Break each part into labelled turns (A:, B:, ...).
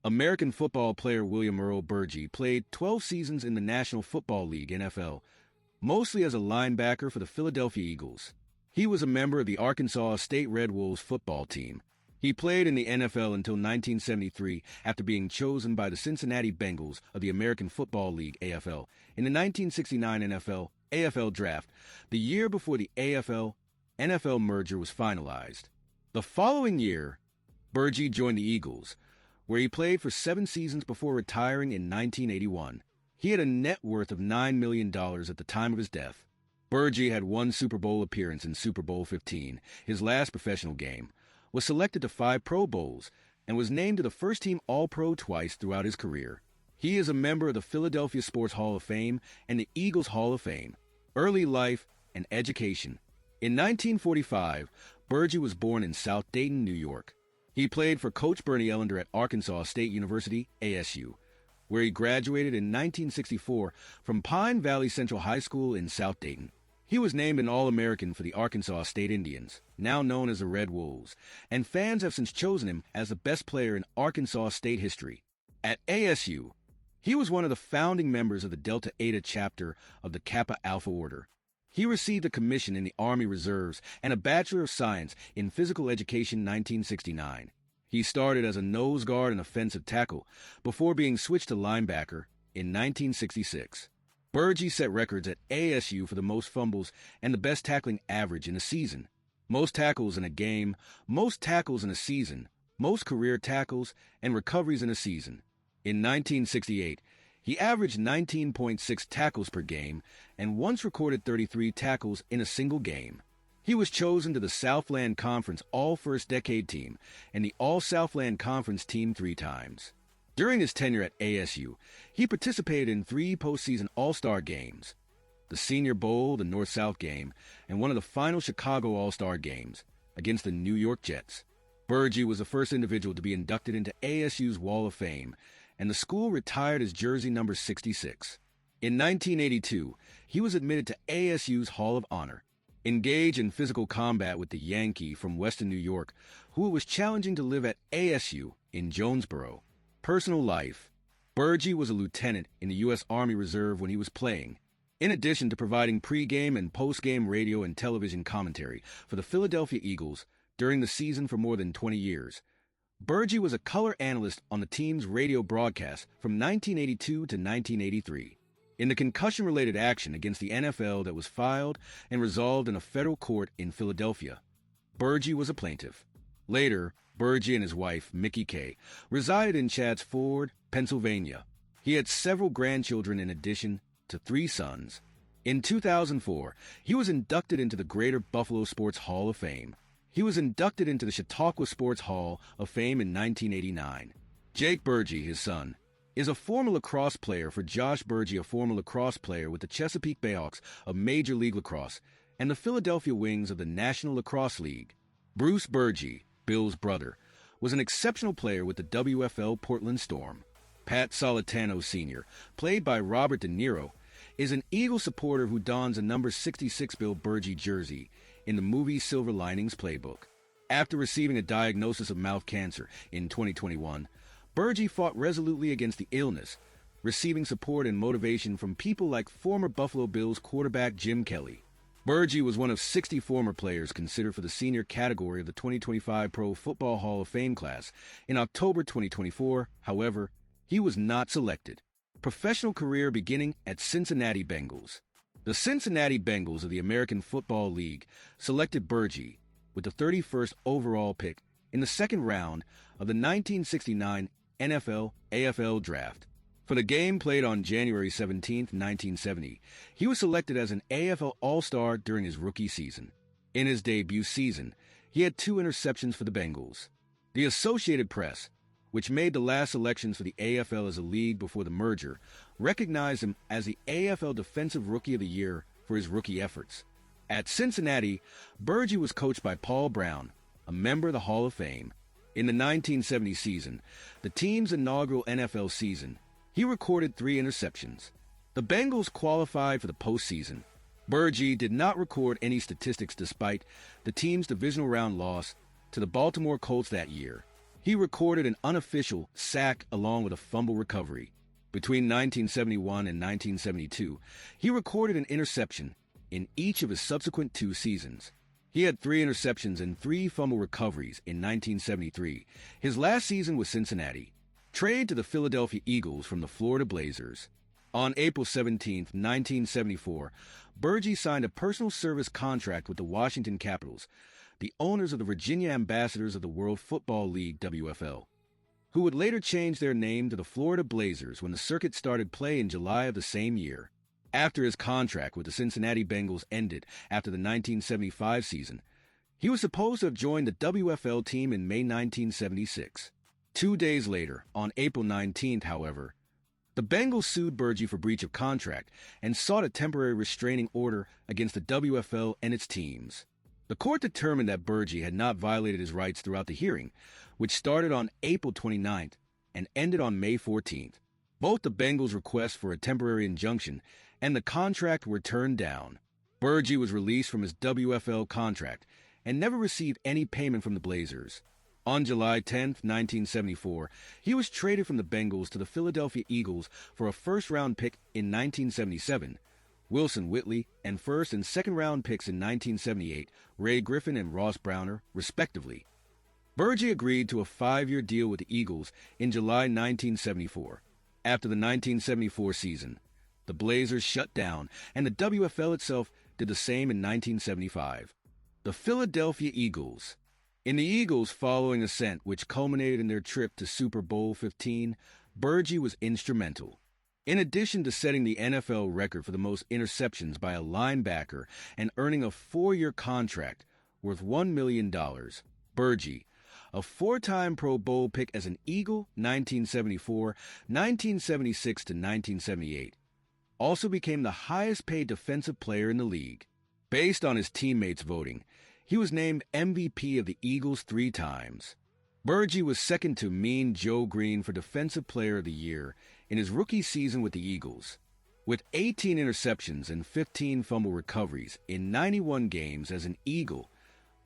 A: American football player William Earl Bergey played 12 seasons in the National Football League (NFL), mostly as a linebacker for the Philadelphia Eagles. He was a member of the Arkansas State Red Wolves football team. He played in the NFL until 1973 after being chosen by the Cincinnati Bengals of the American Football League (AFL) in the 1969 NFL-AFL draft, the year before the AFL-NFL merger was finalized. The following year, Bergey joined the Eagles, where he played for 7 seasons before retiring in 1981. He had a net worth of $9 million at the time of his death. Bergey had 1 Super Bowl appearance in Super Bowl 15, his last professional game, was selected to 5 Pro Bowls, and was named to the first-team All-Pro twice throughout his career. He is a member of the Philadelphia Sports Hall of Fame and the Eagles Hall of Fame. Early life and education. In 1945, Bergey was born in South Dayton, New York. He played for Coach Bernie Ellender at Arkansas State University, ASU, where he graduated in 1964 from Pine Valley Central High School in South Dayton. He was named an All-American for the Arkansas State Indians, now known as the Red Wolves, and fans have since chosen him as the best player in Arkansas State history. At ASU, he was one of the founding members of the Delta Eta chapter of the Kappa Alpha Order. He received a commission in the Army Reserves and a Bachelor of Science in Physical Education 1969. He started as a nose guard and offensive tackle before being switched to linebacker in 1966. Bergey set records at ASU for the most fumbles and the best tackling average in a season, most tackles in a game, most tackles in a season, most career tackles, and recoveries in a season. In 1968, he averaged 19.6 tackles per game and once recorded 33 tackles in a single game. He was chosen to the Southland Conference All-First Decade Team and the All-Southland Conference Team 3 times. During his tenure at ASU, he participated in 3 postseason All-Star games, the Senior Bowl, the North-South game, and one of the final Chicago All-Star games against the New York Jets. Bergey was the first individual to be inducted into ASU's Wall of Fame, and the school retired his jersey number 66. In 1982, he was admitted to ASU's Hall of Honor. Engaged in physical combat with the Yankee from Western New York, who was challenging to live at ASU in Jonesboro. Personal life. Bergey was a lieutenant in the U.S. Army Reserve when he was playing. In addition to providing pre-game and post-game radio and television commentary for the Philadelphia Eagles during the season for more than 20 years, Bergey was a color analyst on the team's radio broadcast from 1982 to 1983. In the concussion-related action against the NFL that was filed and resolved in a federal court in Philadelphia, Bergey was a plaintiff. Later, Bergey and his wife, Mickey Kay, resided in Chadds Ford, Pennsylvania. He had several grandchildren in addition to 3 sons. In 2004, he was inducted into the Greater Buffalo Sports Hall of Fame. He was inducted into the Chautauqua Sports Hall of Fame in 1989. Jake Bergey, his son, is a former lacrosse player for Josh Bergey, a former lacrosse player with the Chesapeake Bayhawks of Major League Lacrosse and the Philadelphia Wings of the National Lacrosse League. Bruce Bergey, Bill's brother, was an exceptional player with the WFL Portland Storm. Pat Solitano Sr., played by Robert De Niro, is an Eagle supporter who dons a number 66 Bill Bergey jersey in the movie Silver Linings Playbook. After receiving a diagnosis of mouth cancer in 2021, Bergey fought resolutely against the illness, receiving support and motivation from people like former Buffalo Bills quarterback Jim Kelly. Bergey was one of 60 former players considered for the senior category of the 2025 Pro Football Hall of Fame class. In October 2024, however, he was not selected. Professional career beginning at Cincinnati Bengals. The Cincinnati Bengals of the American Football League selected Bergey with the 31st overall pick in the second round of the 1969 NFL-AFL draft. For the game played on January 17, 1970, he was selected as an AFL All-Star during his rookie season. In his debut season, he had 2 interceptions for the Bengals. The Associated Press, which made the last selections for the AFL as a league before the merger, recognized him as the AFL Defensive Rookie of the Year for his rookie efforts. At Cincinnati, Bergey was coached by Paul Brown, a member of the Hall of Fame. In the 1970 season, the team's inaugural NFL season, he recorded 3 interceptions. The Bengals qualified for the postseason. Bergey did not record any statistics despite the team's divisional round loss to the Baltimore Colts that year. He recorded an unofficial sack along with a fumble recovery. Between 1971 and 1972, he recorded an interception in each of his subsequent 2 seasons. He had 3 interceptions and 3 fumble recoveries in 1973, his last season with Cincinnati. Trade to the Philadelphia Eagles from the Florida Blazers. On April 17, 1974, Bergey signed a personal service contract with the Washington Capitals, the owners of the Virginia Ambassadors of the World Football League WFL, who would later change their name to the Florida Blazers when the circuit started play in July of the same year. After his contract with the Cincinnati Bengals ended after the 1975 season, he was supposed to have joined the WFL team in May 1976. 2 days later, on April 19th, however, the Bengals sued Bergey for breach of contract and sought a temporary restraining order against the WFL and its teams. The court determined that Bergey had not violated his rights throughout the hearing, which started on April 29th and ended on May 14th. Both the Bengals' requests for a temporary injunction and the contract were turned down. Bergey was released from his WFL contract and never received any payment from the Blazers. On July 10, 1974, he was traded from the Bengals to the Philadelphia Eagles for a first-round pick in 1977, Wilson Whitley, and first- and second-round picks in 1978, Ray Griffin and Ross Browner, respectively. Bergey agreed to a 5-year deal with the Eagles in July 1974. After the 1974 season, the Blazers shut down, and the WFL itself did the same in 1975. The Philadelphia Eagles. In the Eagles' following ascent, which culminated in their trip to Super Bowl 15, Bergey was instrumental. In addition to setting the NFL record for the most interceptions by a linebacker and earning a 4-year contract worth $1 million, Bergey, a 4-time Pro Bowl pick as an Eagle 1974, 1976 to 1978, also became the highest-paid defensive player in the league. Based on his teammates' voting, he was named MVP of the Eagles 3 times. Bergey was second to Mean Joe Green for Defensive Player of the Year in his rookie season with the Eagles. With 18 interceptions and 15 fumble recoveries in 91 games as an Eagle,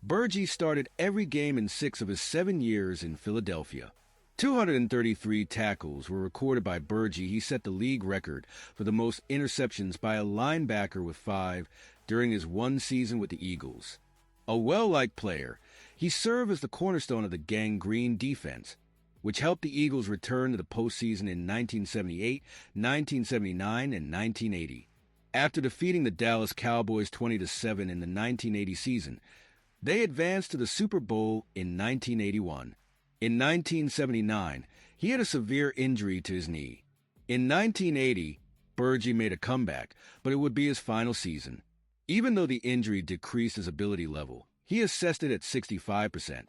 A: Bergey started every game in 6 of his 7 years in Philadelphia. 233 tackles were recorded by Bergey. He set the league record for the most interceptions by a linebacker with 5 during his 1 season with the Eagles. A well-liked player, he served as the cornerstone of the Gang Green defense, which helped the Eagles return to the postseason in 1978, 1979, and 1980. After defeating the Dallas Cowboys 20-7 in the 1980 season, they advanced to the Super Bowl in 1981. In 1979, he had a severe injury to his knee. In 1980, Bergey made a comeback, but it would be his final season. Even though the injury decreased his ability level, he assessed it at 65%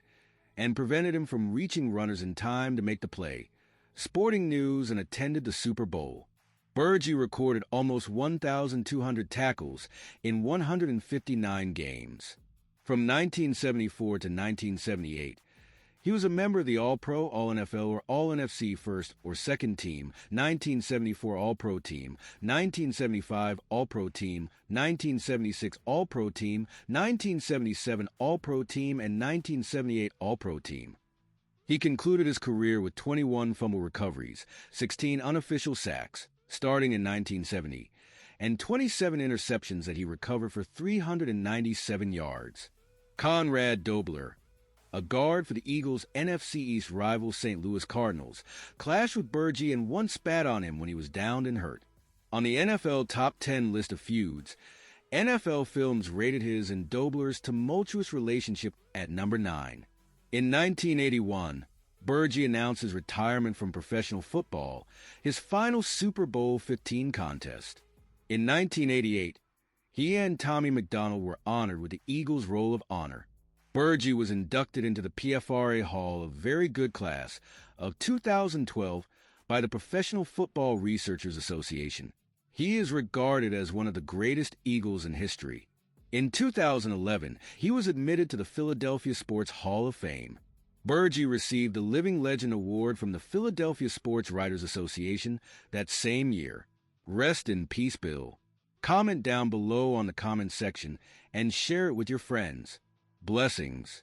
A: and prevented him from reaching runners in time to make the play. Sporting News and attended the Super Bowl. Bergey recorded almost 1,200 tackles in 159 games. From 1974 to 1978, he was a member of the All-Pro, All-NFL, or All-NFC first or second team, 1974 All-Pro team, 1975 All-Pro team, 1976 All-Pro team, 1977 All-Pro team, and 1978 All-Pro team. He concluded his career with 21 fumble recoveries, 16 unofficial sacks, starting in 1970, and 27 interceptions that he recovered for 397 yards. Conrad Dobler, a guard for the Eagles' NFC East rival St. Louis Cardinals, clashed with Bergey and once spat on him when he was downed and hurt. On the NFL Top 10 list of feuds, NFL Films rated his and Dobler's tumultuous relationship at number 9. In 1981, Bergey announced his retirement from professional football, his final Super Bowl 15 contest. In 1988, he and Tommy McDonald were honored with the Eagles' Roll of Honor. Bergey was inducted into the PFRA Hall of Very Good Class of 2012 by the Professional Football Researchers Association. He is regarded as one of the greatest Eagles in history. In 2011, he was admitted to the Philadelphia Sports Hall of Fame. Bergey received the Living Legend Award from the Philadelphia Sports Writers Association that same year. Rest in peace, Bill. Comment down below on the comment section and share it with your friends. Blessings.